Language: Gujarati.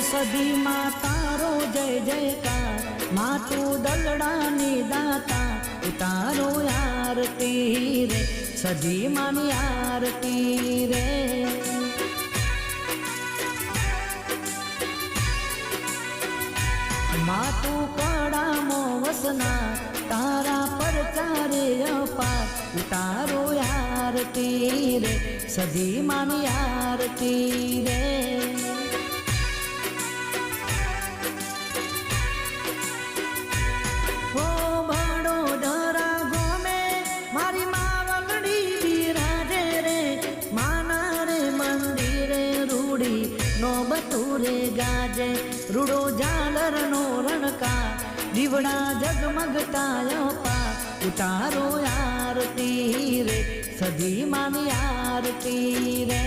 સદી માં તારો જય જયકાર, માં તું દલડાની દાતા, ઉતારો આરતી રે, સદી માની આરતી રે. માં તું કડામો વસનાર, તારા પર ચારે અપાર, ઉતારો આરતી રે, સદી માની આરતી રે. ઓ વડોદરા ગોમે મારી માવલડી બિરાજે રે, માના રે મંદિરે રૂડી નો બતુરે ગાજે, રૂડો ઝાલર નો રણકાર, દીવડા જગમગતા અપાર, ઉતારો આરતી રે, સદી માની આરતી રે.